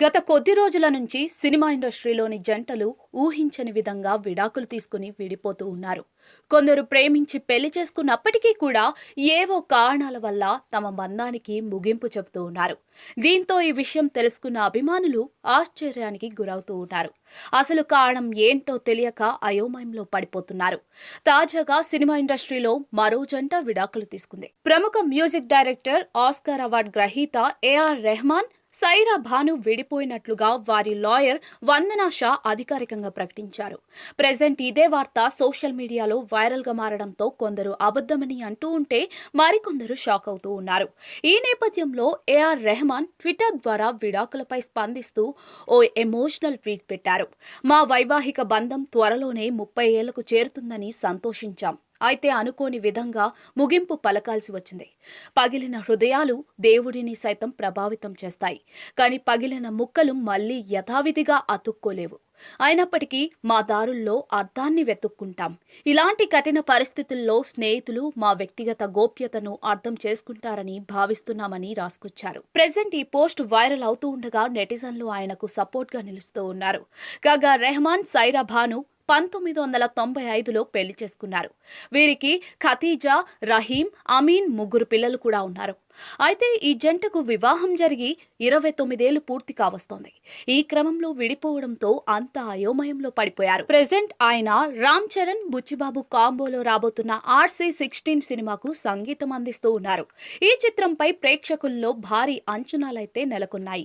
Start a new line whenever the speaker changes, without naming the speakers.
గత కొద్ది రోజుల నుంచి సినిమా ఇండస్ట్రీలోని జంటలు ఊహించని విధంగా విడాకులు తీసుకుని విడిపోతూ ఉన్నారు. కొందరు ప్రేమించి పెళ్లి చేసుకున్నప్పటికీ కూడా ఏవో కారణాల వల్ల తమ బంధానికి ముగింపు చెబుతూ ఉన్నారు. దీంతో ఈ విషయం తెలుసుకున్న అభిమానులు ఆశ్చర్యానికి గురవుతూ ఉన్నారు. అసలు కారణం ఏంటో తెలియక అయోమయంలో పడిపోతున్నారు. తాజాగా సినిమా ఇండస్ట్రీలో మరో జంట విడాకులు తీసుకుంది. ప్రముఖ మ్యూజిక్ డైరెక్టర్, ఆస్కార్ అవార్డు గ్రహీత ఏఆర్ రెహమాన్, సైరా భాను విడిపోయినట్లుగా వారి లాయర్ వందనా షా అధికారికంగా ప్రకటించారు. ప్రెజెంట్ ఇదే వార్త సోషల్ మీడియాలో వైరల్ గా మారడంతో కొందరు అబద్ధమని అంటూ ఉంటే మరికొందరు షాక్ అవుతూ ఉన్నారు. ఈ నేపథ్యంలో ఏఆర్ రెహమాన్ ట్విట్టర్ ద్వారా విడాకులపై స్పందిస్తూ ఓ ఎమోషనల్ ట్వీట్ పెట్టారు. మా వైవాహిక బంధం త్వరలోనే 30 ఏళ్లకు చేరుతుందని సంతోషించాం. అయితే అనుకోని విధంగా ముగింపు పలకాల్సి వచ్చింది. పగిలిన హృదయాలు దేవుడిని సైతం ప్రభావితం చేస్తాయి. కానీ పగిలిన ముక్కలు మళ్లీ యథావిధిగా అతుక్కోలేవు. అయినప్పటికీ మా దారుల్లో అర్థాన్ని వెతుక్కుంటాం. ఇలాంటి కఠిన పరిస్థితుల్లో స్నేహితులు మా వ్యక్తిగత గోప్యతను అర్థం చేసుకుంటారని భావిస్తున్నామని రాసుకొచ్చారు. ప్రెజెంట్ ఈ పోస్ట్ వైరల్ అవుతూ ఉండగా నెటిజన్లు ఆయనకు సపోర్ట్ గా నిలుస్తూ ఉన్నారు. కాగా రెహమాన్, సైరా భాను 1995లో పెళ్లి చేసుకున్నారు. వీరికి ఖతీజా, రహీం, అమీన్ ముగ్గురు పిల్లలు కూడా ఉన్నారు. అయితే ఈ జంటకు వివాహం జరిగి 29 ఏళ్లు పూర్తి కావస్తోంది. ఈ క్రమంలో విడిపోవడంతో అంతా అయోమయంలో పడిపోయారు. ప్రెజెంట్ ఆయన రామ్ చరణ్, బుచ్చిబాబు కాంబోలో రాబోతున్న RC16 సినిమాకు సంగీతం అందిస్తూ ఉన్నారు. ఈ చిత్రంపై ప్రేక్షకుల్లో భారీ అంచనాలైతే నెలకొన్నాయి.